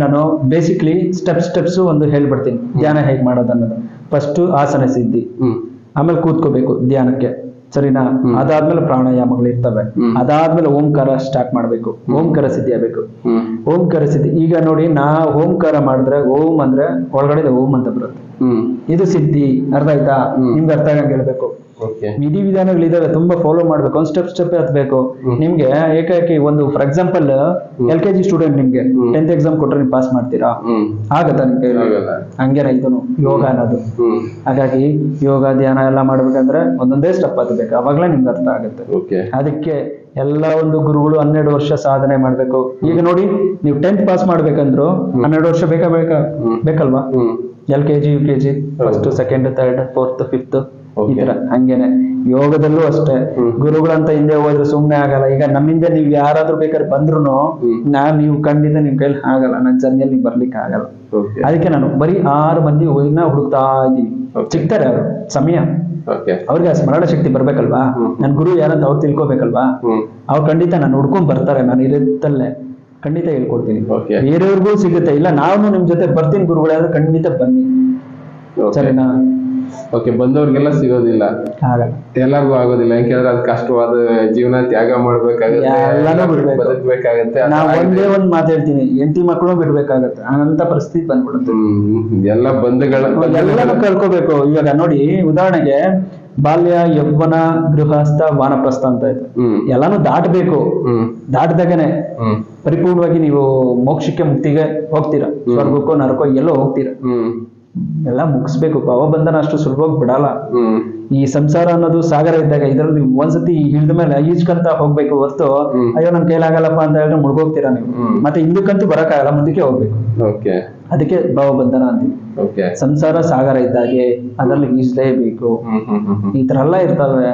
ನಾನು basically steps ಒಂದು ಹೇಳ್ಬಿಡ್ತೀನಿ ಧ್ಯಾನ ಹೇಗೆ ಮಾಡೋದು ಅನ್ನೋದು. ಫಸ್ಟ್ ಆಸನ ಸಿದ್ಧಿ, ಆಮೇಲೆ ಕೂತ್ಕೋಬೇಕು ಧ್ಯಾನಕ್ಕೆ, ಸರಿನಾ? ಅದಾದ್ಮೇಲೆ ಪ್ರಾಣಾಯಾಮಗಳು ಇರ್ತವೆ. ಅದಾದ್ಮೇಲೆ ಓಂಕಾರ ಸ್ಟಾರ್ಟ್ ಮಾಡ್ಬೇಕು, ಓಂಕಾರ ಸಿದ್ಧಿ ಆಗ್ಬೇಕು. ಓಂಕಾರ ಸಿದ್ಧಿ ಈಗ ನೋಡಿ, ನಾ ಓಂಕಾರ ಮಾಡಿದ್ರೆ ಓಂ ಅಂದ್ರೆ ಒಳಗಡೆ ಓಂ ಅಂತ ಬರುತ್ತೆ, ಇದು ಸಿದ್ಧಿ. ಅರ್ಥ ಆಯ್ತಾ? ನಿಮ್ಗೆ ಅರ್ಥ ಆಗಂಗೆ ಹೇಳ್ಬೇಕು. ವಿಧಿ ವಿಧಾನಗಳಿದಾವೆ, ತುಂಬಾ ಫಾಲೋ ಮಾಡ್ಬೇಕು, ಒಂದು ಸ್ಟೆಪ್ ಹತ್ಬೇಕು. ನಿಮ್ಗೆ ಏಕಾಏಕಿ ಒಂದು ಫಾರ್ ಎಕ್ಸಾಂಪಲ್ LKG ಸ್ಟೂಡೆಂಟ್ ನಿಮ್ಗೆ 10th ಎಕ್ಸಾಮ್ ಕೊಟ್ರೆ ನೀವು ಪಾಸ್ ಮಾಡ್ತೀರಾ? ಆಗತ್ತಾ ನಿಮ್ಗೆ? ಹಂಗೇನ ಇದನ್ನು ಯೋಗ ಅನ್ನೋದು. ಹಾಗಾಗಿ ಯೋಗ ಧ್ಯಾನ ಎಲ್ಲ ಮಾಡ್ಬೇಕಂದ್ರೆ ಒಂದೊಂದೇ ಸ್ಟೆಪ್ ಹತ್ಬೇಕು, ಅವಾಗ್ಲೇ ನಿಮ್ಗೆ ಅರ್ಥ ಆಗುತ್ತೆ. ಅದಕ್ಕೆ ಎಲ್ಲ ಒಂದು ಗುರುಗಳು 12 ವರ್ಷ ಸಾಧನೆ ಮಾಡ್ಬೇಕು. ಈಗ ನೋಡಿ, ನೀವು 10th ಪಾಸ್ ಮಾಡ್ಬೇಕಂದ್ರು 12 ವರ್ಷ ಬೇಕಲ್ವಾ? LKG UKG first second third fourth fifth ಈ ತರ. ಹಂಗೇನೆ ಯೋಗದಲ್ಲೂ ಅಷ್ಟೇ, ಗುರುಗಳಂತ ಹಿಂದೆ ಹೋದ್ರೆ ಸುಮ್ನೆ ಆಗಲ್ಲ. ಈಗ ನಮ್ಮಿಂದ ನೀವ್ ಯಾರಾದ್ರೂ ಬೇಕಾದ್ರೆ ಬಂದ್ರು ನೀವು ಖಂಡಿತ ನಿಮ್ ಕೈಲಿ ಆಗಲ್ಲ, ನನ್ನ ಜರ್ನಿಯಲ್ಲಿ ನೀವು ಬರ್ಲಿಕ್ಕೆ ಆಗಲ್ಲ. ಅದಕ್ಕೆ ನಾನು ಬರೀ 6 ಮಂದಿ ಹುಡುಕ್ತಾ ಇದ್ದೀವಿ. ಸಿಗ್ತಾರೆ ಅವರು ಸಮಯ, ಅವ್ರಿಗೆ ಆ ಸ್ಮರಣ ಶಕ್ತಿ ಬರ್ಬೇಕಲ್ವಾ? ನನ್ ಗುರು ಯಾರಂತ ಅವ್ರು ತಿಳ್ಕೊಬೇಕಲ್ವಾ? ಅವ್ರು ಖಂಡಿತ ನಾನು ಹುಡ್ಕೊಂಡ್ ಬರ್ತಾರೆ, ನಾನು ಇರುತ್ತಲ್ಲೇ ಖಂಡಿತ ಹೇಳ್ಕೊಡ್ತೀನಿ. ಬೇರೆಯವ್ರಿಗೂ ಸಿಗುತ್ತೆ. ಇಲ್ಲ ನಾನು ನಿಮ್ ಜೊತೆ ಬರ್ತೀನಿ ಗುರುಗಳಾದ್ರೆ ಖಂಡಿತ ಬನ್ನಿ, ಸರಿನಾ? ಬಂದವ್ರಿಗೆಲ್ಲ ಸಿಗೋದಿಲ್ಲ, ಎಲ್ಲರಿಗೂ ಆಗೋದಿಲ್ಲ. ಯಾಕೆಂದ್ರೆ ಅದು ಕಷ್ಟವಾದ ಜೀವನ, ತ್ಯಾಗ ಮಾಡ್ಬೇಕಾಗತ್ತೆ, ಬದುಕಬೇಕಾಗತ್ತೆ. ನಾವು ಒಂದೇ ಒಂದ್ ಮಾತು ಹೇಳ್ತೀನಿ, ಹೆಂಡತಿ ಮಕ್ಕಳು ಬಿಡ್ಬೇಕಾಗತ್ತೆ, ಅಂತ ಪರಿಸ್ಥಿತಿ ಬಂದ್ಬಿಡುತ್ತೆ. ಎಲ್ಲ ಬಂಧುಗಳನ್ನ ಕಳ್ಕೋಬೇಕು. ಇವಾಗ ನೋಡಿ, ಉದಾಹರಣೆಗೆ ಬಾಲ್ಯ, ಯೌವನ, ಗೃಹಸ್ಥ, ವಾನಪ್ರಸ್ಥ ಅಂತ ಇದೆ. ಎಲ್ಲಾನು ದಾಟಬೇಕು. ದಾಟದಾಗನೆ ಪರಿಪೂರ್ಣವಾಗಿ ನೀವು ಮೋಕ್ಷಕ್ಕೆ, ಮುಕ್ತಿಗೆ ಹೋಗ್ತೀರಾ. ಸ್ವರ್ಗಕ್ಕೋ ನರಕೋ ಎಲ್ಲೋ ಹೋಗ್ತೀರಾ. ಎಲ್ಲ ಮುಗಿಸ್ಬೇಕು. ಭಾವಬಂಧನ ಅಷ್ಟು ಸುಲಭವಾಗಿ ಬಿಡಲ್ಲ. ಈ ಸಂಸಾರ ಅನ್ನೋದು ಸಾಗರ ಇದ್ದಾಗ ಇದರಲ್ಲಿ ಒಂದ್ಸತಿ ಇಳಿದ ಮೇಲೆ ಈಜ್ಕಂತ ಹೋಗ್ಬೇಕು ಹೊರತು ಅಯ್ಯೋ ನನ್ ಕೈಲಾಗಲ್ಲಪ್ಪ ಅಂತ ಹೇಳಿದ್ರೆ ಮುಳುಗೋಗ್ತೀರಾ ನೀವು. ಮತ್ತೆ ಹಿಂದಕ್ಕಂತೂ ಬರಕ್ಕಾಗಲ್ಲ, ಮುಂದಕ್ಕೆ ಹೋಗ್ಬೇಕು. ಅದಕ್ಕೆ ಭಾವಬಂಧನ ಅಂತೀವಿ. ಸಂಸಾರ ಸಾಗರ ಇದ್ದಾಗೆ ಅದರಲ್ಲಿ ಈಜ್ಲೇಬೇಕು. ಈ ತರ ಎಲ್ಲ ಇರ್ತವೆ.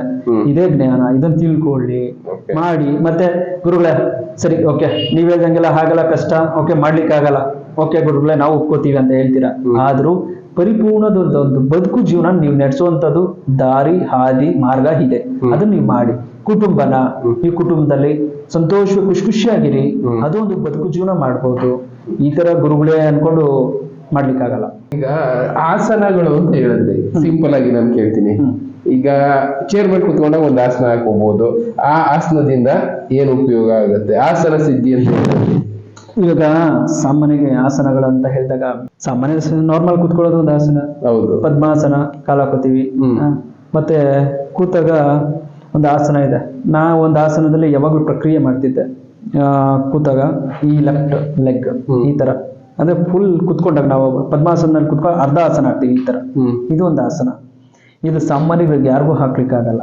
ಇದೇ ಜ್ಞಾನ, ಇದನ್ನ ತಿಳ್ಕೊಳ್ಳಿ, ಮಾಡಿ. ಮತ್ತೆ ಗುರುಗಳೇ ಸರಿ ಓಕೆ ನೀವ್ ಹೇಳ್ದಂಗೆಲ್ಲ ಆಗಲ್ಲ, ಕಷ್ಟ, ಓಕೆ ಮಾಡ್ಲಿಕ್ಕೆ ಆಗಲ್ಲ, ಓಕೆ ಗುರುಗಳೇ ನಾವು ಒಪ್ಕೋತೀವಿ ಅಂತ ಹೇಳ್ತೀರಾ. ಆದ್ರೂ ಪರಿಪೂರ್ಣದೊಂದು ಬದುಕು ಜೀವನ ನೀವು ನಡೆಸುವಂತದ್ದು ದಾರಿ, ಹಾದಿ, ಮಾರ್ಗ ಇದೆ. ಅದನ್ನ ನೀವು ಮಾಡಿ. ಕುಟುಂಬನ, ಈ ಕುಟುಂಬದಲ್ಲಿ ಸಂತೋಷ ಖುಷಿಯಾಗಿರಿ, ಅದೊಂದು ಬದುಕು ಜೀವನ ಮಾಡ್ಬೋದು. ಈ ತರ ಗುರುಗಳೇ ಅನ್ಕೊಂಡು ಮಾಡ್ಲಿಕ್ಕಾಗಲ್ಲ. ಈಗ ಆಸನಗಳು ಅಂತ ಹೇಳಿದ್ರಿ, ಸಿಂಪಲ್ ಆಗಿ ನಾನು ಕೇಳ್ತೀನಿ. ಈಗ ಚೇರ್ ಮೇಲೆ ಕುತ್ಕೊಂಡಾಗ ಒಂದು ಆಸನ ಹಾಕೋಬಹುದು. ಆ ಆಸನದಿಂದ ಏನು ಉಪಯೋಗ ಆಗುತ್ತೆ? ಆಸನ ಸಿದ್ಧಿ ಅಂತ ಹೇಳಿದ್ರಿ. ಇವಾಗ ಸಾಮಾನ್ಯ ಆಸನಗಳಂತ ಹೇಳಿದಾಗ ಸಾಮಾನ್ಯ ನಾರ್ಮಲ್ ಕುತ್ಕೊಳ್ಳೋದು ಒಂದು ಆಸನ. ಹೌದು. ಪದ್ಮಾಸನ, ಕಾಲ ಹಾಕೋತೀವಿ. ಮತ್ತೆ ಕೂತಾಗ ಒಂದು ಆಸನ ಇದೆ. ನಾ ಒಂದು ಆಸನದಲ್ಲಿ ಯಾವಾಗ್ಲೂ ಪ್ರಕ್ರಿಯೆ ಮಾಡ್ತಿದ್ದೆ. ಕೂತಾಗ ಈ ಲೆಫ್ಟ್ ಲೆಗ್ ಈ ತರ, ಅಂದ್ರೆ ಫುಲ್ ಕುತ್ಕೊಂಡಾಗ ನಾವು ಪದ್ಮಾಸನಲ್ಲಿ ಕುತ್ಕೊಂಡು ಅರ್ಧ ಆಸನ ಹಾಕ್ತೀವಿ. ಈ ತರ ಇದು ಒಂದು ಆಸನ. ಇದು ಸಾಮಾನ್ಯಗಳಿಗೆ ಯಾರಿಗೂ ಹಾಕ್ಲಿಕ್ಕೆ ಆಗಲ್ಲ.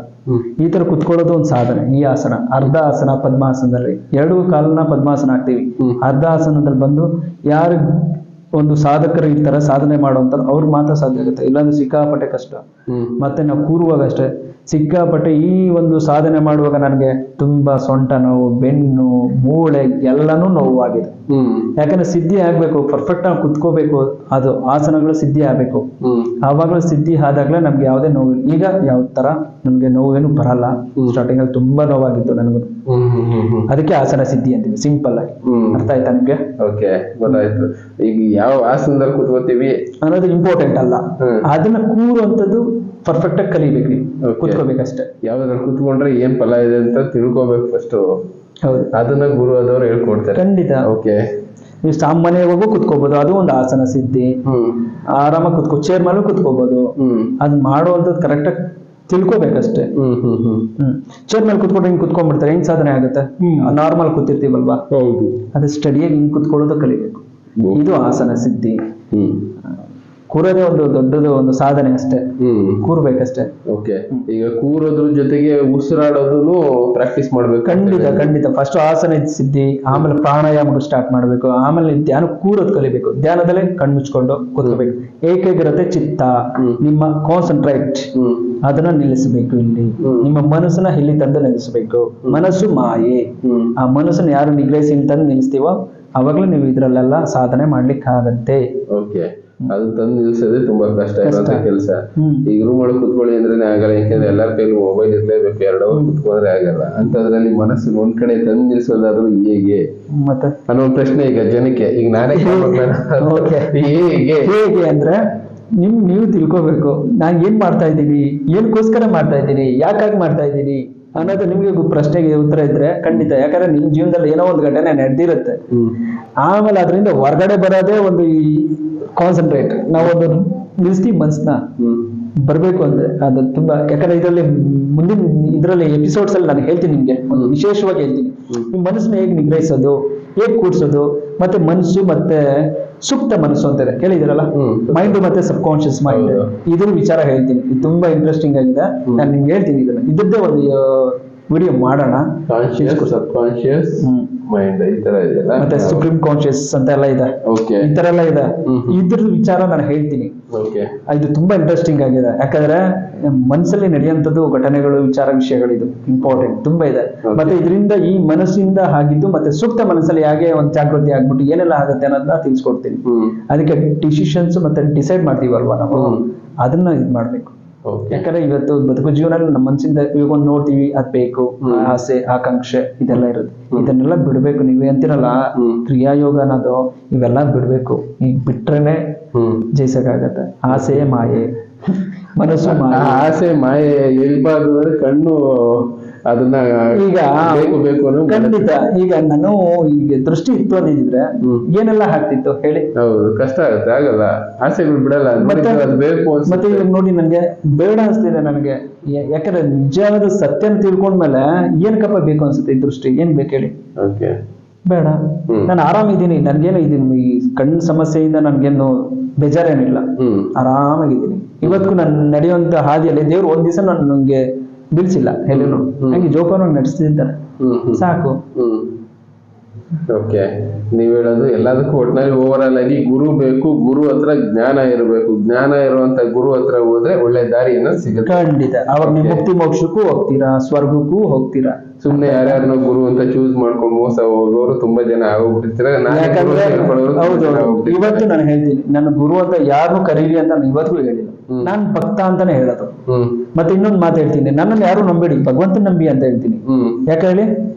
ಈ ತರ ಕುತ್ಕೊಳ್ಳೋದು ಒಂದು ಸಾಧನೆ. ಈ ಆಸನ ಅರ್ಧ ಆಸನ, ಪದ್ಮಾಸನದಲ್ಲಿ 2 ಕಾಲನ ಪದ್ಮಾಸನ ಹಾಕ್ತಿವಿ. ಅರ್ಧ ಆಸನದಲ್ಲಿ ಬಂದು ಯಾರು ಒಂದು ಸಾಧಕರು ಈ ತರ ಸಾಧನೆ ಮಾಡುವಂತ ಅವ್ರಿಗೆ ಮಾತ್ರ ಸಾಧ್ಯ ಆಗುತ್ತೆ, ಇಲ್ಲಾಂದ್ರೆ ಸಿಕ್ಕಾಪಟ್ಟೆ ಕಷ್ಟ. ಮತ್ತೆ ನಾವು ಕೂರುವಾಗ ಅಷ್ಟೇ ಸಿಕ್ಕಾಪಟ್ಟೆ. ಈ ಒಂದು ಸಾಧನೆ ಮಾಡುವಾಗ ನನಗೆ ತುಂಬಾ ಸೊಂಟ ನೋವು, ಬೆನ್ನು, ಮೂಳೆ ಎಲ್ಲಾನು ನೋವಾಗಿದೆ. ಯಾಕಂದ್ರೆ ಸಿದ್ಧಿ ಆಗ್ಬೇಕು, ಪರ್ಫೆಕ್ಟ್ ಆಗಿ ಕುತ್ಕೋಬೇಕು. ಅದು ಆಸನಗಳು ಸಿದ್ಧಿ ಆಗ್ಬೇಕು. ಆವಾಗಲೂ ಸಿದ್ಧಿ ಆದಾಗ್ಲೇ ನಮ್ಗೆ ಯಾವುದೇ ನೋವು. ಈಗ ಯಾವ ತರ ನಮ್ಗೆ ನೋವೇನು ಬರಲ್ಲ. ಸ್ಟಾರ್ಟಿಂಗ್ ಅಲ್ಲಿ ತುಂಬಾ ನೋವಾಗಿತ್ತು ನನಗೂ. ಅದಕ್ಕೆ ಆಸನ ಸಿದ್ಧಿ ಅಂತೀವಿ, ಸಿಂಪಲ್ ಆಗಿ. ಅರ್ಥ ಆಯ್ತಾ ನಿಮ್ಗೆ? ಓಕೆ, ಗೊತ್ತಾಯ್ತು. ಈಗ ಯಾವ ಆಸನದಲ್ಲಿ ಕುತ್ಕೋತೀವಿ ಅನ್ನೋದು ಇಂಪಾರ್ಟೆಂಟ್ ಅಲ್ಲ, ಅದನ್ನ ಕೂರುವಂತದ್ದು ಪರ್ಫೆಕ್ಟ್ ಆಗಿ ಕಲಿಬೇಕು. ನೀವು ಕುತ್ಕೋಬೇಕಷ್ಟೇ. ಯಾವ್ದಾದ್ರು ಕುತ್ಕೊಂಡ್ರೆ ಏನ್ ಫಲ ಇದೆ ಅಂತ ತಿಳ್ಕೊಬೇಕು ಫಸ್ಟ್. ಹೌದು, ಅದನ್ನ ಗುರು ಆದವ್ರು ಹೇಳ್ಕೊಡ್ತಾರೆ. ಖಂಡಿತ. ಓಕೆ, ನೀವು ಸಾಮಾನ್ಯವಾಗೂ ಕುತ್ಕೋಬಹುದು, ಅದು ಒಂದು ಆಸನ ಸಿದ್ಧಿ. ಆರಾಮಾಗಿ ಚೇರ್ ಮೇಲೂ ಕುತ್ಕೋಬಹುದು. ಅದ್ ಮಾಡುವಂತದ್ದು ಕರೆಕ್ಟ್ ಆಗಿ ತಿಳ್ಕೊಬೇಕಷ್ಟೇ. ಚೇರ್ ಮೇಲೆ ಕುತ್ಕೊಂಡ್ರೆ ಹಿಂಗ್ ಕುತ್ಕೊಂಡ್ಬಿಡ್ತಾರೆ, ಹೆಂಗ್ ಸಾಧನೆ ಆಗುತ್ತೆ? ನಾರ್ಮಲ್ ಕೂತಿರ್ತೀವಲ್ವಾ, ಅದು ಸ್ಟಡಿಯಾಗಿ ಹಿಂಗ್ ಕುತ್ಕೊಳ್ಳೋದು ಕಲಿಬೇಕು. ಇದು ಆಸನ ಸಿದ್ಧಿ. ಕೂರೋದೇ ಒಂದು ದೊಡ್ಡದು ಒಂದು ಸಾಧನೆ ಅಷ್ಟೇ, ಕೂರ್ಬೇಕಷ್ಟೇ. ಓಕೆ, ಈಗ ಕೂರೋದ್ರ ಜೊತೆಗೆ ಉಸಿರಾಡೋದನ್ನು ಪ್ರಾಕ್ಟೀಸ್ ಮಾಡ್ಬೇಕು. ಖಂಡಿತ. ಫಸ್ಟ್ ಆಸನ ಸಿದ್ಧಿ, ಆಮೇಲೆ ಪ್ರಾಣಾಯಾಮ ಸ್ಟಾರ್ಟ್ ಮಾಡ್ಬೇಕು, ಆಮೇಲೆ ಧ್ಯಾನ ಕೂರೋದು ಕಲಿಬೇಕು. ಧ್ಯಾನದಲ್ಲೇ ಕಣ್ಣು ಮುಚ್ಕೊಂಡು ಕೂತ್ಕೋಬೇಕು. ಏಕಾಗ್ರತೆ ಚಿತ್ತ, ನಿಮ್ಮ ಕಾನ್ಸಂಟ್ರೇಟ್ ಅದನ್ನ ನಿಲ್ಲಿಸಬೇಕು. ಇಲ್ಲಿ ನಿಮ್ಮ ಮನಸ್ಸನ್ನ ಇಲ್ಲಿ ತಂದು ನಿಲ್ಲಿಸಬೇಕು. ಮನಸ್ಸು ಮಾಯೆ. ಆ ಮನಸ್ಸನ್ನ ಯಾರು ನಿಗ್ರಹಿಸಿ ತಂದು ನಿಲ್ಲಿಸ್ತೀವೋ ಅವಾಗ್ಲೂ ನೀವು ಇದ್ರಲ್ಲೆಲ್ಲ ಸಾಧನೆ ಮಾಡ್ಲಿಕ್ಕೆ ಆಗತ್ತೆ. ಓಕೆ. ಅದು ತಂದು ನಿಲ್ಸೋದೇ ತುಂಬಾ ಕಷ್ಟ ಇರುವಂತ ಕೆಲಸ. ಹ್ಮ್. ಈಗ ರೂಮ್ ಒಳಗೆ ಕುತ್ಕೊಳ್ಳಿ ಅಂದ್ರೆ ಆಗಲ್ಲ, ಯಾಕಂದ್ರೆ ಎಲ್ಲರ ಕೈಲಿ ಮೊಬೈಲ್ ಇರ್ಲೇಬೇಕು, 2 ಅವರ್ ಕುತ್ಕೊಂಡ್ರೆ ಆಗಲ್ಲ. ಅಂತದ್ರಲ್ಲಿ ಮನಸ್ಸು ಒಂದ್ ಕಡೆ ತಂದು ನಿಲ್ಸೋದಾದ್ರೂ ಹೇಗೆ ಮತ್ತೆ ಅನ್ನೋ ಒಂದು ಪ್ರಶ್ನೆ ಈಗ ಜನಕ್ಕೆ. ಈಗ ನಾನೇ Okay. ಹೇಗೆ ಅಂದ್ರೆ ನೀವು ತಿಳ್ಕೋಬೇಕು, ನಾನ್ ಏನ್ ಮಾಡ್ತಾ ಇದ್ದೀನಿ, ಏನಕ್ಕೋಸ್ಕರ ಮಾಡ್ತಾ ಇದ್ದೀನಿ, ಯಾಕಾಗಿ ಮಾಡ್ತಾ ಇದ್ದೀನಿ ಅನ್ನೋದು ನಿಮ್ಗೆ ಪ್ರಶ್ನೆಗೆ ಉತ್ತರ ಇದ್ರೆ ಖಂಡಿತ. ಯಾಕಂದ್ರೆ ನಿಮ್ ಜೀವನದಲ್ಲಿ ಏನೋ ಒಂದು ಘಟನೆ ನಡೆದಿರುತ್ತೆ, ಆಮೇಲೆ ಅದರಿಂದ ಹೊರಗಡೆ ಬರೋದೇ ಒಂದು ಈ ಕಾನ್ಸಂಟ್ರೇಟ್. ನಾವೊಂದು ನಿಲ್ಸ್ತೀವಿ ಮನ್ಸನ್ನ ಬರ್ಬೇಕು ಅಂದ್ರೆ ಅದು ತುಂಬಾ. ಯಾಕಂದ್ರೆ ಇದರಲ್ಲಿ ಮುಂದಿನ ಇದರಲ್ಲಿ ಎಪಿಸೋಡ್ಸ್ ಅಲ್ಲಿ ನಾನು ಹೇಳ್ತೀನಿ ನಿಮ್ಗೆ, ಒಂದು ವಿಶೇಷವಾಗಿ ಹೇಳ್ತೀನಿ ನಿಮ್ ಮನಸ್ಸನ್ನ ಹೇಗೆ ನಿಗ್ರಹಿಸೋದು, ಹೇಗೆ ಕೂಡ್ಸೋದು, ಮತ್ತೆ ಮನಸ್ಸು ಮತ್ತೆ ಸುಪ್ತ ಮನಸ್ಸು ಅಂತಾರೆ ಕೇಳಿದಿರಲ್ಲ, ಮೈಂಡ್ ಮತ್ತೆ ಸಬ್ ಕಾನ್ಶಿಯಸ್ ಮೈಂಡ್, ಇದ್ರ ವಿಚಾರ ಹೇಳ್ತೀನಿ. ಇದು ತುಂಬಾ ಇಂಟ್ರೆಸ್ಟಿಂಗ್ ಆಗಿದೆ, ನಾನು ನಿಮ್ಗೆ ಹೇಳ್ತೀನಿ ಇದನ್ನ. ಇದ್ದದ್ದೇ ಒಂದು ವಿಡಿಯೋ ಮಾಡೋಣ. ಕಾನ್ಶಿಯಸ್, ಸಬ್ ಕಾನ್ಶಿಯಸ್ ಮೈಂಡ್ ಈ ತರ ಇದೆಯಲ್ಲ, ಮತ್ತೆ ಸುಪ್ರೀಂ ಕಾನ್ಶಿಯಸ್ ಅಂತ ಎಲ್ಲ ಇದೆ, ಈ ತರ ಎಲ್ಲ ಇದೆ. ಇದ್ರ ವಿಚಾರ ನಾನು ಹೇಳ್ತೀನಿ. ಇದು ತುಂಬಾ ಇಂಟ್ರೆಸ್ಟಿಂಗ್ ಆಗಿದೆ, ಯಾಕಂದ್ರೆ ಮನಸ್ಸಲ್ಲಿ ನಡೆಯುವಂಥದ್ದು ಘಟನೆಗಳು, ವಿಷಯಗಳಿದು ಇಂಪಾರ್ಟೆಂಟ್ ತುಂಬಾ ಇದೆ. ಮತ್ತೆ ಇದರಿಂದ ಈ ಮನಸ್ಸಿಂದ ಆಗಿದ್ದು ಮತ್ತೆ ಸೂಕ್ತ ಮನಸ್ಸಲ್ಲಿ ಹೇಗೆ ಒಂದು ಜಾಗೃತಿ ಆಗ್ಬಿಟ್ಟು ಏನೆಲ್ಲ ಆಗುತ್ತೆ ಅನ್ನೋದನ್ನ ತಿಳಿಸ್ಕೊಡ್ತೀನಿ. ಅದಕ್ಕೆ ಡಿಸಿಷನ್ಸ್ ಮತ್ತೆ ಡಿಸೈಡ್ ಮಾಡ್ತೀವಲ್ವಾ ನಾವು, ಅದನ್ನ ಇದ್ ಮಾಡ್ಬೇಕು. ಯಾಕಂದ್ರೆ ಇವತ್ತು ಬದುಕು ಜೀವನ ನಮ್ಮ ಮನಸ್ಸಿಂದ ಇವಾಗ ಒಂದು ನೋಡ್ತೀವಿ, ಅದ್ ಬೇಕು, ಆಸೆ, ಆಕಾಂಕ್ಷೆ ಇದೆಲ್ಲ ಇರುತ್ತೆ. ಇದನ್ನೆಲ್ಲ ಬಿಡ್ಬೇಕು. ನೀವೇ ಅಂತಿರಲ್ಲ ಕ್ರಿಯಾಯೋಗ ಅನ್ನೋದು, ಇವೆಲ್ಲ ಬಿಡ್ಬೇಕು. ಈಗ ಬಿಟ್ರೇನೆ ಜಯಿಸಕ್ಕಾಗತ್ತೆ. ಆಸೆ ಮಾಯೆ, ಮನಸ್ಸು ಮಾಯೆ. ಆಸೆ ಮಾಯೆ ಇಲ್ಬಾರ್ದು ಅಂದ್ರೆ ಕಣ್ಣು ಅದನ್ನ ಈಗ ಬೇಕು ಖಂಡಿತ. ಈಗ ನಾನು ಈಗ ದೃಷ್ಟಿ ಇತ್ತು ಅಂದಿದ್ರೆ ಏನೆಲ್ಲ ಆಗ್ತಿತ್ತು ಹೇಳಿ. ಹೌದು, ಕಷ್ಟ ಆಗುತ್ತೆ, ಆಗಲ್ಲ. ಆಸೆಗಳು ಬಿಡಲ್ಲ. ಅದು ಬೇಕು. ಮತ್ತೆ ಈಗ ನೋಡಿ ನನ್ಗೆ ಬೇಡ ಅನ್ಸ್ತಿದೆ ನನಗೆ, ಯಾಕಂದ್ರೆ ನಿಜವಾದ ಸತ್ಯನ ತಿಳ್ಕೊಂಡ್ಮೇಲೆ ಏನಕ್ಕಪ್ಪ ಬೇಕು ಅನ್ಸುತ್ತೆ ಈ ದೃಷ್ಟಿ. ಏನ್ ಬೇಕು ಹೇಳಿ? ಬೇಡ, ನಾನು ಆರಾಮಿದ್ದೀನಿ, ನನ್ಗೇನು ಇದೀನಿ, ಈ ಕಣ್ಣು ಸಮಸ್ಯೆಯಿಂದ ನನ್ಗೇನು ಬೇಜಾರೇನಿಲ್ಲ, ಆರಾಮಾಗಿದ್ದೀನಿ. ಇವತ್ತು ನಾನು ನಡೆಯುವಂತ ಹಾದಿಯಲ್ಲಿ ದೇವ್ರು ಒಂದ್ ದಿವಸ ನಂಗೆ ಬಿಲ್ಸಿಲ್ಲ, ಎಲ್ಲೂ ನಂಗೆ ಜೋಪಾನವಾಗಿ ನಡೆಸ್ತಿದ್ದಾರೆ, ಸಾಕು. ಓಕೆ, ನೀವ್ ಹೇಳೋದು ಎಲ್ಲದಕ್ಕೂ ಒಟ್ಟಿನಲ್ಲಿ ಓವರ್ ಆಲ್ ಆಗಿ ಗುರು ಬೇಕು. ಗುರು ಹತ್ರ ಜ್ಞಾನ ಇರಬೇಕು. ಜ್ಞಾನ ಇರುವಂತ ಗುರು ಹತ್ರ ಹೋದ್ರೆ ಒಳ್ಳೆ ದಾರಿಯನ್ನ ಸಿಗುತ್ತೆ. ಖಂಡಿತ. ಅವಾಗ ನೀವು ಮುಕ್ತಿ ಮೋಕ್ಷಕ್ಕೂ ಹೋಗ್ತೀರಾ, ಸ್ವರ್ಗಕ್ಕೂ ಹೋಗ್ತೀರಾ. ಸುಮ್ನೆ ಯಾರ್ಯಾರನ್ನೋ ಗುರು ಅಂತ ಚೂಸ್ ಮಾಡ್ಕೊಂಡು ಮೋಸ ಹೋಗೋರು ತುಂಬಾ ಜನ ಆಗೋಗ್ಬಿಟ್ಟಿರ್ತಾರೆ. ಹೌದು, ಇವತ್ತು ನಾನು ಹೇಳ್ತೀನಿ, ನನ್ನ ಗುರು ಅಂತ ಯಾರನ್ನು ಕರೀರಿ ಅಂತ ನಾನು ಇವತ್ತಿಗೂ ಹೇಳಿಲ್ಲ, ನಾನ್ ಭಕ್ತ ಅಂತಾನೆ ಹೇಳೋದು. ಮತ್ತೆ ಇನ್ನೊಂದು ಮಾತು ಹೇಳ್ತೀನಿ, ನನ್ನನ್ನು ಯಾರು ನಂಬೇಡಿ, ಭಗವಂತನ ನಂಬಿ ಅಂತ ಹೇಳ್ತೀನಿ. ಯಾಕೆ ಹೇಳಿ?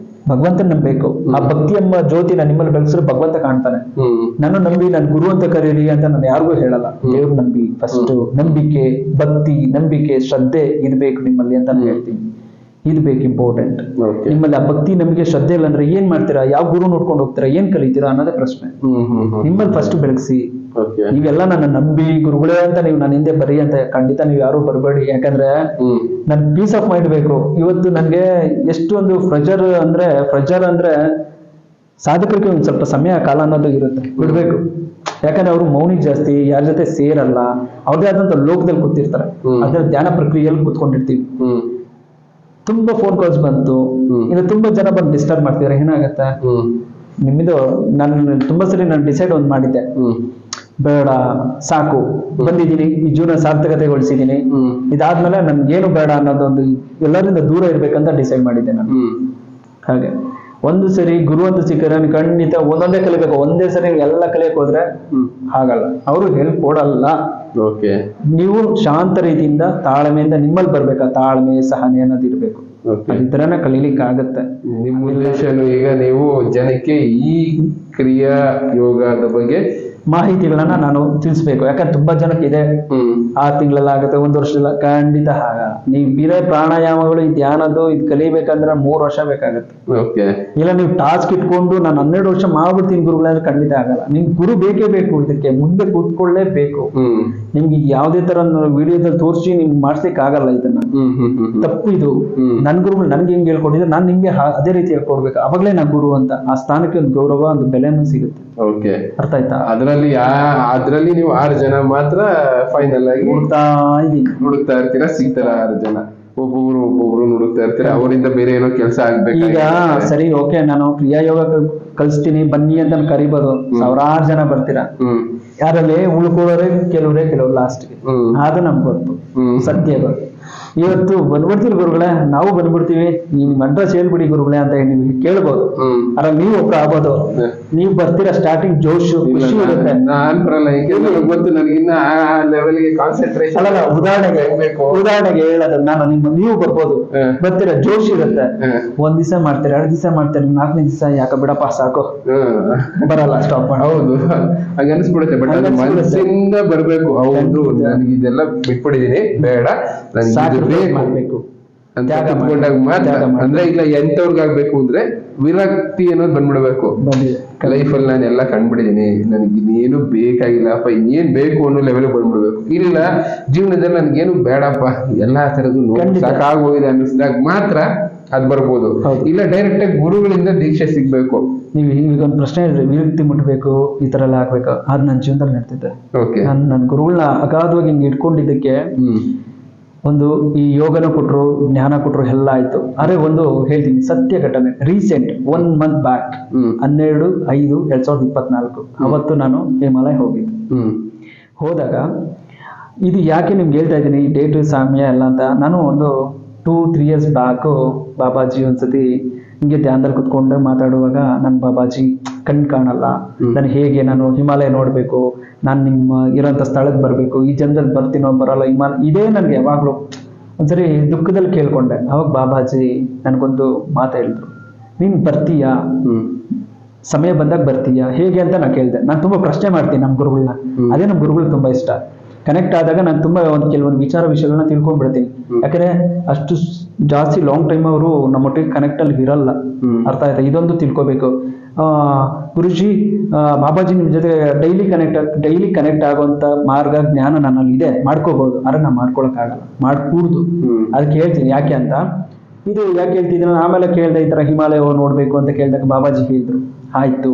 ಭಗವಂತನ ನಂಬೇಕು. ಆ ಭಕ್ತಿ ಎಂಬ ಜ್ಯೋತಿನ ನಿಮ್ಮಲ್ಲಿ ಬೆಳೆಸಿದ್ರೆ ಭಗವಂತ ಕಾಣ್ತಾನೆ. ನನ್ನ ನಂಬಿ ನನ್ ಗುರು ಅಂತ ಕರೀರಿ ಅಂತ ನಾನು ಯಾರಿಗೂ ಹೇಳಲ್ಲ. ದೇವ್ರು ನಂಬಿ ಫಸ್ಟ್. ನಂಬಿಕೆ, ಭಕ್ತಿ, ನಂಬಿಕೆ, ಶ್ರದ್ಧೆ ಇರ್ಬೇಕು ನಿಮ್ಮಲ್ಲಿ ಅಂತ ನಾನು ಹೇಳ್ತೀನಿ. ಇದು ಬೇಕು, ಇಂಪಾರ್ಟೆಂಟ್. ನಿಮ್ಮಲ್ಲಿ ಆ ಭಕ್ತಿ, ನಂಬಿಕೆ, ಶ್ರದ್ಧೆ ಇಲ್ಲ ಅಂದ್ರೆ ಏನ್ ಮಾಡ್ತೀರಾ? ಯಾವ ಗುರು ನೋಡ್ಕೊಂಡು ಹೋಗ್ತೀರಾ? ಏನ್ ಕಲಿತೀರಾ ಅನ್ನೋದೇ ಪ್ರಶ್ನೆ. ನಿಮ್ಮಲ್ಲಿ ಫಸ್ಟ್ ಬೆಳಗ್ಸಿ. ನೀವೆಲ್ಲ ನನ್ನ ನಂಬಿ ಗುರುಗಳೇ ಅಂತ ನೀವು ನನ್ನ ಹಿಂದೆ ಬರೀ ಅಂತ ಖಂಡಿತ ನೀವು ಯಾರು ಬರಬೇಡಿ. ಯಾಕಂದ್ರೆ ನನ್ ಪೀಸ್ ಆಫ್ ಮೈಂಡ್ ಬೇಕು. ಇವತ್ತು ನನ್ಗೆ ಎಷ್ಟೊಂದು ಪ್ರೆಷರ್ ಅಂದ್ರೆ ಸಾಧಕರಿಗೆ ಒಂದ್ ಸ್ವಲ್ಪ ಸಮಯ ಕಾಲ ಅನ್ನೋದು ಇರುತ್ತೆ, ಬಿಡ್ಬೇಕು. ಯಾಕಂದ್ರೆ ಅವರು ಮೌನಿ ಜಾಸ್ತಿ, ಯಾರ ಜೊತೆ ಸೇರಲ್ಲ, ಅವ್ರದೇ ಆದಂತ ಲೋಕದಲ್ಲಿ ಕೂತಿರ್ತಾರೆ. ಅದ್ರ ಧ್ಯಾನ ಪ್ರಕ್ರಿಯೆಯಲ್ಲಿ ಕೂತ್ಕೊಂಡಿರ್ತೀವಿ. ತುಂಬಾ ಫೋನ್ ಕಾಲ್ಸ್ ಬಂತು, ಇನ್ನು ತುಂಬಾ ಜನ ಬಂದು ಡಿಸ್ಟರ್ಬ್ ಮಾಡ್ತಿದಾರೆ. ಏನಾಗತ್ತೆ ನಿಮ್ಮಿದು? ನಾನು ತುಂಬಾ ಸರಿ ನಾನು ಡಿಸೈಡ್ ಒಂದ್ ಮಾಡಿದ್ದೆ, ಬೇಡ ಸಾಕು, ಬಂದಿದ್ದೀನಿ, ಈ ಜೀವನ ಸಾರ್ಥಕತೆಗೊಳಿಸಿದ್ದೀನಿ, ಇದಾದ್ಮೇಲೆ ನನ್ಗೇನು ಬೇಡ ಅನ್ನೋದೊಂದು, ಎಲ್ಲರಿಂದ ದೂರ ಇರ್ಬೇಕಂತ ಡಿಸೈಡ್ ಮಾಡಿದ್ದೆ ನಾನು. ಹಾಗೆ ಒಂದು ಸರಿ ಗುರು ಅಂತ ಸಿಕ್ಕರೆ ಖಂಡಿತ ಒಂದೊಂದೇ ಕಲಿಬೇಕು. ಒಂದೇ ಸರಿ ಎಲ್ಲ ಕಲಿಯಕ್ ಹೋದ್ರೆ ಹಾಗಲ್ಲ, ಅವರು ಹೆಲ್ಪ್ ಕೊಡಲ್ಲ. ನೀವು ಶಾಂತ ರೀತಿಯಿಂದ ತಾಳ್ಮೆಯಿಂದ ನಿಮ್ಮಲ್ಲಿ ಬರ್ಬೇಕು. ತಾಳ್ಮೆ, ಸಹನೆ ಅನ್ನೋದು ಇರ್ಬೇಕು. ಇದ್ರನ್ನ ಕಲೀಲಿಕ್ಕೆ ಆಗತ್ತೆ. ನಿಮ್ಮ ಉದ್ದೇಶನು ಈಗ ನೀವು ಜನಕ್ಕೆ ಈ ಕ್ರಿಯಾ ಯೋಗದ ಬಗ್ಗೆ ಮಾಹಿತಿಗಳನ್ನ ನಾನು ತಿಳಿಸ್ಬೇಕು. ಯಾಕಂದ್ರೆ ತುಂಬಾ ಜನಕ್ಕೆ ಇದೆ, 6 ತಿಂಗಳೆಲ್ಲ ಆಗುತ್ತೆ, 1 ವರ್ಷದಲ್ಲ, ಖಂಡಿತ ಆಗಲ್ಲ. ನೀವು ಬೇರೆ ಪ್ರಾಣಾಯಾಮಗಳು, ಈ ಧ್ಯಾನದ್ದು ಇದು ಕಲಿಬೇಕಂದ್ರೆ 3 ವರ್ಷ ಬೇಕಾಗುತ್ತೆ. ಇಲ್ಲ ನೀವು ಟಾಸ್ಕ್ ಇಟ್ಕೊಂಡು ನಾನು 12 ವರ್ಷ ಮಾಡ್ಬಿಡ್ತೀನಿ ಗುರುಗಳಂದ್ರೆ ಖಂಡಿತ ಆಗಲ್ಲ. ನಿಮ್ ಗುರು ಬೇಕೇ ಬೇಕು. ಇದಕ್ಕೆ ಮುಂದೆ ಕೂತ್ಕೊಳ್ಳೇಬೇಕು. ನಿಮ್ಗೆ ಯಾವ್ದೇ ತರ ವಿಡಿಯೋದಲ್ಲಿ ತೋರಿಸಿ ನಿಮ್ಗೆ ಮಾಡ್ಸ್ಲಿಕ್ಕೆ ಆಗಲ್ಲ. ಇದನ್ನ ತಪ್ಪು ಇದು. ನನ್ ಗುರುಗಳು ನನ್ಗೆ ಹೆಂಗ್ ಹೇಳ್ಕೊಟ್ಟಿದ್ರೆ ನಾನು ನಿಮ್ಗೆ ಅದೇ ರೀತಿ ಹೇಳ್ಕೊಡ್ಬೇಕು. ಅವಾಗ್ಲೇ ನಾ ಗುರು ಅಂತ ಆ ಸ್ಥಾನಕ್ಕೆ ಒಂದು ಗೌರವ, ಒಂದು ಬೆಲೆನೂ ಸಿಗುತ್ತೆ. ಅರ್ಥ ಆಯ್ತಾ? ಅದ್ರಲ್ಲಿ ನೀವು 6 ಜನ ಮಾತ್ರ ಫೈನಲ್ ಆಗಿ ಹುಡುಕ್ತಾ ಇರ್ತೀರಾ, ಸಿಗ್ತಾರ 6 ಜನ. ಒಬ್ಬೊಬ್ರು ಹುಡುಕ್ತಾ ಇರ್ತೀರಾ, ಅವರಿಂದ ಬೇರೆ ಏನೋ ಕೆಲಸ ಆಗ್ಬೇಕು. ಈಗ ಸರಿ, ಓಕೆ, ನಾನು ಕ್ರಿಯಾಯೋಗ ಕಲಿಸ್ತೀನಿ ಬನ್ನಿ ಅಂತ ಕರಿಬೋದು, 1000 ಜನ ಬರ್ತೀರಾ. ಯಾರಲ್ಲಿ ಉಳ್ಕೊಳ್ಳೋರೆ ಕೆಲವ್ರು ಲಾಸ್ಟ್ಗೆ. ಅದು ನಮ್ಗೆ ಗೊತ್ತು, ಸತ್ಯ ಗೊತ್ತು. ಇವತ್ತು ಬಂದ್ಬಿಡ್ತೀವಿ ಗುರುಗಳೇ, ನಾವು ಬಂದ್ಬಿಡ್ತೀವಿ, ನಿಮ್ ಅಡ್ರೆಸ್ ಹೇಳ್ಬಿಡಿ ಗುರುಗಳೇ ಅಂತ ನೀವು ಕೇಳ್ಬೋದು. ಅದ್ರ ನೀವು ಒಬ್ರು ಆಗ್ಬೋದು. ನೀವು ಬರ್ತೀರಾ, ಸ್ಟಾರ್ಟಿಂಗ್ ಜೋಶು ಖುಷಿ ಇರುತ್ತೆ. ನಾನ್ ಬರಲ್ಲ, ಯಾಕೆಂದ್ರೆ ಗೊತ್ತು ನನಗಿನ್ನ ಆ ಲೆವೆಲ್ಗೆ ಕಾನ್ಸಂಟ್ರೇಷನ್. ಅಲ್ಲ, ಉದಾಹರಣೆಗೆ ಹೇಳೋದು ನಾನು, ನೀವು ಬರ್ಬೋದು, ಬರ್ತೀರಾ, ಜೋಶ್ ಇರುತ್ತೆ. ಒಂದ್ ದಿವಸ ಮಾಡ್ತೀರಾ, 2 ದಿವಸ ಮಾಡ್ತೀರಾ, 4ನೇ ದಿವಸ ಯಾಕ ಬಿಡಪ್ಪ ಸಾಕು, ಬರಲ್ಲ, ಸ್ಟಾಪ್ ಮಾಡಿ. ಹೌದು, ಹಂಗ ಅನ್ಸ್ಬಿಡುತ್ತೆ. ಬಟ್ ಅದು ಮನಸ್ಸಿಂದ ಬರ್ಬೇಕು. ಹೌದು, ನನಗೆ ಇದೆಲ್ಲ ಬಿಟ್ಬಿಟ್ಟಿದೀನಿ, ಬೇಡ ನನಗೆ ಮಾಡ್ಬೇಕು ಅಂತ ಕುತ್ಕೊಂಡಾಗ ಮಾತ್ರ. ಅಂದ್ರೆ ಇಲ್ಲ ಎಂತವ್ರಿಗಾಗ್ಬೇಕು ಅಂದ್ರೆ ವಿರಕ್ತಿ ಅನ್ನೋದು ಬಂದ್ಬಿಡ್ಬೇಕು. ಲೈಫ್ ಅಲ್ಲಿ ನಾನು ಎಲ್ಲ ಕಂಡ್ಬಿಟ್ಟಿದೀನಿ, ನನಗೆ ಇನ್ನೇನು ಬೇಕಾಗಿಲ್ಲಪ್ಪ, ಇನ್ನೇನ್ ಬೇಕು ಅನ್ನೋ ಲೆವೆಲ್ ಬಂದ್ಬಿಡ್ಬೇಕು. ಇಲ್ಲ ಜೀವನದಲ್ಲಿ ನನ್ಗೇನು ಬೇಡಪ್ಪ, ಎಲ್ಲಾ ತರದ್ದು ಸಾಕಾಗೋಗಿದೆ ಅನ್ನಿಸಿದಾಗ ಮಾತ್ರ ಅದ್ ಬರ್ಬೋದು. ಇಲ್ಲ ಡೈರೆಕ್ಟ್ ಆಗಿ ಗುರುಗಳಿಂದ ದೀಕ್ಷೆ ಸಿಗ್ಬೇಕು. ನೀವು ಈಗೊಂದು ಪ್ರಶ್ನೆ ಹೇಳಿದ್ರೆ, ವಿರಕ್ತಿ ಮುಟ್ಬೇಕು, ಈ ತರ ಎಲ್ಲ ಆಗ್ಬೇಕು, ಅದ್ ನನ್ನ ಜೀವನದಲ್ಲಿ ನಡ್ತಿದ್ದೆ. ನನ್ನ ಗುರುಗಳನ್ನ ಅಗಾಧವಾಗಿ ಹಿಂಗ್ ಇಟ್ಕೊಂಡಿದ್ದಕ್ಕೆ ಒಂದು ಈ ಯೋಗನ ಕೊಟ್ರು, ಜ್ಞಾನ ಕೊಟ್ರು, ಎಲ್ಲ ಆಯ್ತು. ಆದ್ರೆ ಒಂದು ಹೇಳ್ತೀನಿ, ಸತ್ಯ ಘಟನೆ, ರೀಸೆಂಟ್ 1 ಮಂತ್ ಬ್ಯಾಕ್, 12/5/2024 ಅವತ್ತು ನಾನು ಹಿಮಾಲಯ ಹೋಗಿದ್ದೆ. ಹೋದಾಗ ಇದು ಯಾಕೆ ನಿಮ್ಗೆ ಹೇಳ್ತಾ ಇದ್ದೀನಿ, ಡೇಟ್ ಸಮಯ ಎಲ್ಲ ಅಂತ, ನಾನು ಒಂದು 2-3 years ಬ್ಯಾಕ್ ಬಾಬಾಜಿ ಒಂದ್ಸತಿ ಹಿಂಗೆ ಧ್ಯಾನದಲ್ಲಿ ಕುತ್ಕೊಂಡು ಮಾತಾಡುವಾಗ, ನನ್ ಬಾಬಾಜಿ ಕಣ್ ಕಾಣಲ್ಲ, ನಾನು ಹೇಗೆ ನಾನು ಹಿಮಾಲಯ ನೋಡ್ಬೇಕು, ನಾನು ನಿಮ್ಮ ಇರೋಂಥ ಸ್ಥಳಕ್ಕೆ ಬರ್ಬೇಕು, ಈ ಜನ್ಮದಲ್ಲಿ ಬರ್ತೀನೋ ಬರಲ್ಲ, ಇದೇ ನನ್ಗೆ ಯಾವಾಗ್ಲೂ ಒಂದ್ಸರಿ ದುಃಖದಲ್ಲಿ ಕೇಳ್ಕೊಂಡೆ. ಅವಾಗ ಬಾಬಾಜಿ ನನ್ಗೊಂದು ಮಾತು ಹೇಳಿದ್ರು, ನೀನ್ ಬರ್ತೀಯಾ, ಸಮಯ ಬಂದಾಗ ಬರ್ತೀಯಾ, ಹೇಗೆ ಅಂತ ನಾನು ಕೇಳಿದೆ. ನಾನು ತುಂಬಾ ಪ್ರಶ್ನೆ ಮಾಡ್ತೀನಿ ನಮ್ಮ ಗುರುಗಳನ್ನ, ಅದೇ ನಮ್ಮ ಗುರುಗಳು ತುಂಬಾ ಇಷ್ಟ. ಕನೆಕ್ಟ್ ಆದಾಗ ನಾನು ತುಂಬಾ ಕೆಲವೊಂದು ವಿಷಯಗಳನ್ನ ತಿಳ್ಕೊಂಡ್ಬಿಡ್ತೀನಿ. ಯಾಕಂದ್ರೆ ಅಷ್ಟು ಜಾಸ್ತಿ ಲಾಂಗ್ ಟೈಮ್ ಅವರು ನಮ್ಮೊಟ್ಟಿಗೆ ಕನೆಕ್ಟ್ ಅಲ್ಲಿ ಇರಲ್ಲ. ಅರ್ಥ ಆಯ್ತಾ? ಇದೊಂದು ತಿಳ್ಕೊಬೇಕು. ಗುರುಜಿ, ಬಾಬಾಜಿ ನಿಮ್ ಜೊತೆ ಡೈಲಿ ಕನೆಕ್ಟ್ ಆಗುವಂತ ಮಾರ್ಗ, ಜ್ಞಾನ ನನ್ನಲ್ಲಿ ಇದೆ, ಮಾಡ್ಕೋಬಹುದು. ಆದ್ರೆ ನಾ ಮಾಡ್ಕೊಳಕ್ ಆಗಲ್ಲ, ಮಾಡ್ಕೂಡ್ದು. ಅದಕ್ಕೆ ಹೇಳ್ತೀನಿ ಯಾಕೆ ಅಂತ. ಇದು ಯಾಕೆ ಹೇಳ್ತಿದ್ದೀನಿ, ಆಮೇಲೆ ಕೇಳ್ದೆ, ಈ ತರ ಹಿಮಾಲಯ ನೋಡ್ಬೇಕು ಅಂತ ಕೇಳಿದಾಗ ಬಾಬಾಜಿ ಹೇಳಿದ್ರು, ಆಯ್ತು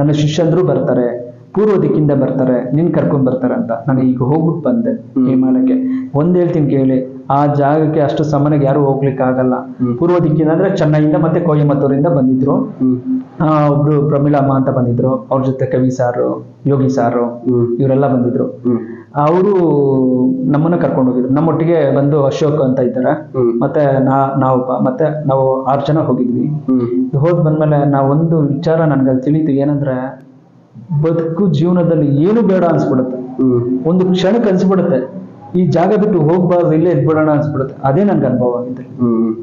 ನನ್ನ ಶಿಷ್ಯಂದ್ರು ಬರ್ತಾರೆ, ಪೂರ್ವ ದಿಕ್ಕಿಂದ ಬರ್ತಾರೆ, ನಿನ್ ಕರ್ಕೊಂಡ್ ಬರ್ತಾರೆ ಅಂತ. ನಾನು ಈಗ ಹೋಗ್ಬಿಟ್ಟು ಬಂದೆ ಹಿಮಾಲಯಕ್ಕೆ. ಒಂದ್ ಹೇಳ್ತೀನಿ ಕೇಳಿ, ಆ ಜಾಗಕ್ಕೆ ಅಷ್ಟು ಸಮಯಕ್ಕೆ ಯಾರು ಹೋಗ್ಲಿಕ್ಕೆ ಆಗಲ್ಲ. ಪೂರ್ವ ದಿಕ್ಕಿಂದ ಅಂದ್ರೆ ಚೆನ್ನೈಯಿಂದ ಮತ್ತೆ ಕೊಯಮತ್ತೂರಿಂದ ಬಂದಿದ್ರು. ಒಬ್ರು ಪ್ರಮೀಳಮ್ಮ ಅಂತ ಬಂದಿದ್ರು, ಅವ್ರ ಜೊತೆ ಕವಿ ಸಾರು, ಯೋಗಿ ಸಾರು, ಇವರೆಲ್ಲ ಬಂದಿದ್ರು. ಅವರು ನಮ್ಮನ್ನ ಕರ್ಕೊಂಡು ಹೋಗಿದ್ರು. ನಮ್ಮೊಟ್ಟಿಗೆ ಬಂದು ಅಶೋಕ್ ಅಂತ ಇದ್ದಾರೆ, ಮತ್ತೆ ಮತ್ತೆ ನಾವು 6 ಜನ ಹೋಗಿದ್ವಿ. ಹೋದ್ ಬಂದ್ಮೇಲೆ ಒಂದು ವಿಚಾರ ನನ್ಗೆ ಅಲ್ಲಿ ತಿಳಿತು, ಏನಂದ್ರೆ ಬದುಕು ಜೀವನದಲ್ಲಿ ಏನು ಬೇಡ ಅನ್ಸ್ಬಿಡುತ್ತೆ. ಒಂದು ಕ್ಷಣಕ್ಕೆ ಅನ್ಸ್ಬಿಡುತ್ತೆ, ಈ ಜಾಗ ಬಿಟ್ಟು ಹೋಗ್ಬಾರ್ದು, ಇಲ್ಲೇ ಇದ್ಬಿಡೋಣ ಅನ್ಸ್ಬಿಡುತ್ತೆ. ಅದೇ ನನ್ಗೆ ಅನುಭವ ಆಗಿದೆ,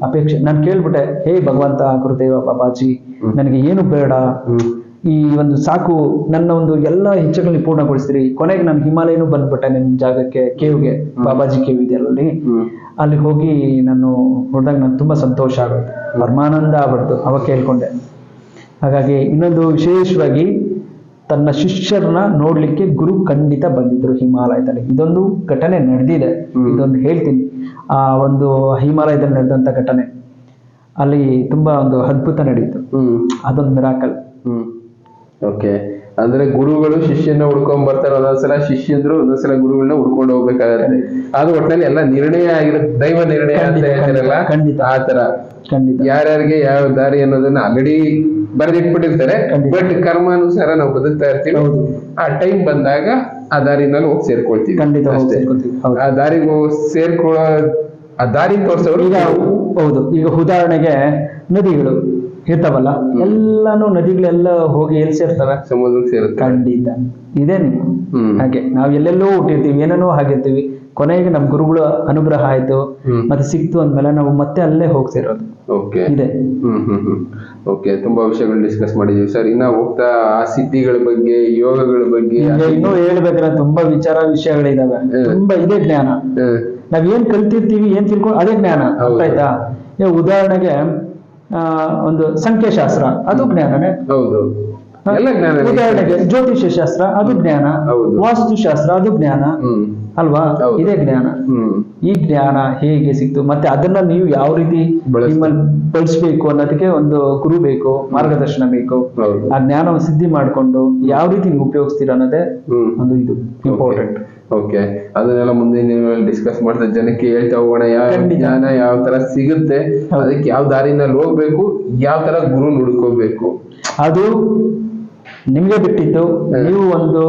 ಅಪೇಕ್ಷೆ. ನಾನು ಕೇಳ್ಬಿಟ್ಟೆ, ಹೇ ಭಗವಂತ, ಗುರುದೇವ, ಬಾಬಾಜಿ, ನನಗೆ ಏನು ಬೇಡ, ಈ ಒಂದು ಸಾಕು, ನನ್ನ ಒಂದು ಎಲ್ಲ ಇಚ್ಛೆಗಳನ್ನ ಪೂರ್ಣಗೊಳಿಸ್ತೀರಿ. ಕೊನೆಗೆ ನಾನು ಹಿಮಾಲಯನೂ ಬಂದ್ಬಿಟ್ಟೆ ನಿಮ್ ಜಾಗಕ್ಕೆ, ಕೇವ್ಗೆ, ಬಾಬಾಜಿ ಕೇವ್ ಇದೆ ಅಲ್ಲಿ ಹೋಗಿ ನಾನು ನೋಡಿದಾಗ ನಂಗೆ ತುಂಬಾ ಸಂತೋಷ ಆಗುತ್ತೆ, ಪರಮಾನಂದ ಆಗ್ಬಿಡ್ತು. ಅವಾಗ ಕೇಳ್ಕೊಂಡೆ. ಹಾಗಾಗಿ ಇನ್ನೊಂದು ವಿಶೇಷವಾಗಿ, ತನ್ನ ಶಿಷ್ಯರನ್ನ ನೋಡ್ಲಿಕ್ಕೆ ಗುರು ಖಂಡಿತ ಬಂದಿದ್ರು ಹಿಮಾಲಯದಲ್ಲಿ. ಇದೊಂದು ಘಟನೆ ನಡೆದಿದೆ, ಇದೊಂದು ಹೇಳ್ತೀನಿ. ಆ ಒಂದು ಹಿಮಾಲಯದಲ್ಲಿ ನಡೆದಂತ ಘಟನೆ, ಅಲ್ಲಿ ತುಂಬಾ ಒಂದು ಅದ್ಭುತ ನಡೀತು. ಅದೊಂದು ಮಿರಾಕಲ್. ಓಕೆ. ಅಂದ್ರೆ ಗುರುಗಳು ಶಿಷ್ಯನ ಹುಡ್ಕೊಂಡ್ ಬರ್ತಾರೆ, ಒಂದೊಂದ್ಸಲ ಶಿಷ್ಯಂದ್ರು ಒಂದೊಂದ್ಸಲ ಗುರುಗಳನ್ನ ಹುಡ್ಕೊಂಡು ಹೋಗ್ಬೇಕಾಗತ್ತೆ. ಅದು ಒಟ್ಟಿನಲ್ಲಿ ಎಲ್ಲ ನಿರ್ಣಯ ಆಗಿರುತ್ತೆ, ದೈವ ನಿರ್ಣಯ ಅಂತ ಹೇಳ್ತಾರಲ್ಲ, ಆ ತರ. ಯಾರ್ಯಾರಿಗೆ ಯಾವ ದಾರಿ ಅನ್ನೋದನ್ನ ಆಲ್ರೆಡಿ ಬರೆದಿಟ್ಬಿಟ್ಟಿರ್ತಾರೆ. ಬಟ್ ಕರ್ಮಾನುಸಾರ ನಾವು ಬದುಕ್ತಾ ಇರ್ತೀವಿ. ಆ ಟೈಮ್ ಬಂದಾಗ ಆ ದಾರಿನಲ್ಲಿ ಹೋಗಿ ಸೇರ್ಕೊಳ್ತೀವಿ. ಆ ದಾರಿಗೆ ಸೇರ್ಕೊಳ್ಳೋ, ಆ ದಾರಿ ತೋರ್ಸೋರು. ಹೌದು. ಈಗ ಉದಾಹರಣೆಗೆ ನದಿಗಳು ಇರ್ತಾವಲ್ಲ, ಎಲ್ಲಾನು ನದಿಗಳೆಲ್ಲ ಹೋಗಿ ಎಲ್ಲಿ ಸೇರ್ತವೆ? ಸಮುದ್ರಕ್ಕೆ ಸೇರುತ್ತೆ. ಖಂಡಿತ ಇದೆ ನೀವು. ಹಾಗೆ ನಾವು ಎಲ್ಲೆಲ್ಲೋ ಹುಟ್ಟಿರ್ತೀವಿ, ಏನೇನೋ ಆಗಿರ್ತೀವಿ. ಕೊನೆಗೆ ನಮ್ ಗುರುಗಳ ಅನುಗ್ರಹ ಆಯ್ತು, ಮತ್ತೆ ಸಿಕ್ತು ಅಂದ್ಮೇಲೆ ನಾವು ಮತ್ತೆ ಅಲ್ಲೇ ಹೋಗ್ತಿರೋದು. ಇದೆ. ಓಕೆ. ತುಂಬಾ ವಿಷಯಗಳು ಡಿಸ್ಕಸ್ ಮಾಡಿದೀವಿ ಸರ್. ಇನ್ನ ಹೋಗ್ತಾ ಆ ಸಿದ್ಧಿಗಳ ಬಗ್ಗೆ, ಯೋಗಗಳ ಬಗ್ಗೆ ಇನ್ನೂ ಹೇಳ್ಬೇಕ್ರೆ ತುಂಬಾ ವಿಷಯಗಳಿದಾವೆ. ತುಂಬಾ ಇದೆ ಜ್ಞಾನ. ನಾವ್ ಏನ್ ಕಲ್ತಿರ್ತೀವಿ, ಏನ್ ತಿಳ್ಕೊಂಡು, ಅದೇ ಜ್ಞಾನ. ಆಯ್ತಾ? ಉದಾಹರಣೆಗೆ ಒಂದು ಸಂಖ್ಯಾಶಾಸ್ತ್ರ, ಅದು ಜ್ಞಾನನೇ. ಹೌದು. ಉದಾಹರಣೆಗೆ ಜ್ಯೋತಿಷ್ಯ ಶಾಸ್ತ್ರ, ಅದು ಜ್ಞಾನ. ವಾಸ್ತುಶಾಸ್ತ್ರ, ಅದು ಜ್ಞಾನ ಅಲ್ವಾ? ಇದೇ ಜ್ಞಾನ. ಈ ಜ್ಞಾನ ಹೇಗೆ ಸಿಕ್ತು, ಮತ್ತೆ ಅದನ್ನ ನೀವು ಯಾವ ರೀತಿ ನಿಮ್ಮಲ್ಲಿ ಬಳಸ್ಬೇಕು ಅನ್ನೋದಕ್ಕೆ ಒಂದು ಗುರು ಬೇಕು, ಮಾರ್ಗದರ್ಶನ ಬೇಕು. ಆ ಜ್ಞಾನವನ್ನು ಸಿದ್ಧಿ ಮಾಡ್ಕೊಂಡು ಯಾವ ರೀತಿ ನೀವು ಉಪಯೋಗಿಸ್ತೀರ ಅನ್ನೋದೇ ಒಂದು ಇದು ಇಂಪಾರ್ಟೆಂಟ್. ಓಕೆ. ಅದನ್ನೆಲ್ಲ ಮುಂದಿನ ಡಿಸ್ಕಸ್ ಮಾಡ್ತಾ ಜನಕ್ಕೆ ಹೇಳ್ತಾ ಹೋಗೋಣ, ಯಾವ ಜ್ಞಾನ ಯಾವ ತರ ಸಿಗುತ್ತೆ, ಅದಕ್ಕೆ ಯಾವ ದಾರಿನಲ್ಲಿ ಹೋಗ್ಬೇಕು, ಯಾವ ತರ ಗುರು ನುಡ್ಕೋಬೇಕು, ಅದು ನಿಮ್ಗೆ ಬಿಟ್ಟಿದ್ದು. ನೀವು ಒಂದು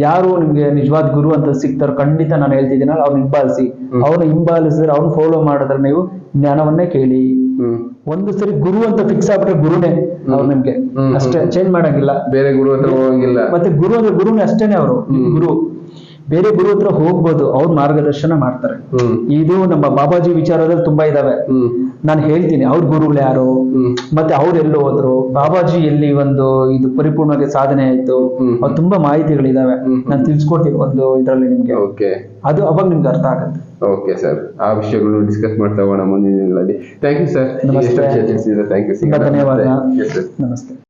ಯಾರು ನಿಮ್ಗೆ ನಿಜವಾದ ಗುರು ಅಂತ ಸಿಗ್ತಾರೋ ಖಂಡಿತ ನಾನು ಹೇಳ್ತಿದ್ದೀನ ಅವ್ರನ್ನ ಹಿಂಬಾಲಿಸಿ, ಅವ್ರನ್ನ ಹಿಂಬಾಲಿಸಿದ್ರೆ ಅವ್ರನ್ನ ಫಾಲೋ ಮಾಡಿದ್ರೆ ನೀವು ಜ್ಞಾನವನ್ನೇ ಕೇಳಿ. ಒಂದು ಸರಿ ಗುರು ಅಂತ ಫಿಕ್ಸ್ ಆಗ್ಬಿಟ್ರೆ ಗುರುನೇ ಅವ್ರು ನಿಮ್ಗೆ, ಅಷ್ಟೇ, ಚೇಂಜ್ ಮಾಡಂಗಿಲ್ಲ. ಬೇರೆ ಗುರು ಹತ್ರ ಹೋಗಂಗಿಲ್ಲ. ಮತ್ತೆ ಗುರು ಅಂದ್ರೆ ಗುರುನೇ ಅಷ್ಟೇನೆ, ಅವರು ಗುರು. ಬೇರೆ ಗುರು ಹತ್ರ ಹೋಗ್ಬೋದು, ಅವ್ರ ಮಾರ್ಗದರ್ಶನ ಮಾಡ್ತಾರೆ. ಇದು ನಮ್ಮ ಬಾಬಾಜಿ ವಿಚಾರದಲ್ಲಿ ತುಂಬಾ ಇದಾವೆ. ನಾನು ಹೇಳ್ತೀನಿ ಅವ್ರ ಗುರುಗಳು ಯಾರು, ಮತ್ತೆ ಅವ್ರು ಎಲ್ಲಿ ಹೋದ್ರು, ಬಾಬಾಜಿ ಎಲ್ಲಿ ಒಂದು ಇದು ಪರಿಪೂರ್ಣವಾಗಿ ಸಾಧನೆ ಆಯ್ತು, ಅವ್ರು ತುಂಬಾ ಮಾಹಿತಿಗಳಿದಾವೆ. ನಾನು ತಿಳಿಸ್ಕೊಡ್ತೀನಿ ಒಂದು ಇದ್ರಲ್ಲಿ ನಿಮ್ಗೆ, ಅದು ಅವಾಗ ನಿಮ್ಗೆ ಅರ್ಥ ಆಗುತ್ತೆ. ಓಕೆ ಸರ್, ಆ ವಿಷಯಗಳು ಡಿಸ್ಕಸ್ ಮಾಡ್ತಾ ಹೋಗೋಣ ಮುಂದಿನ ದಿನಗಳಲ್ಲಿ. Thank you sir. ನಮಸ್ತೆ. Thank you. ತುಂಬಾ ಧನ್ಯವಾದ. ನಮಸ್ತೆ.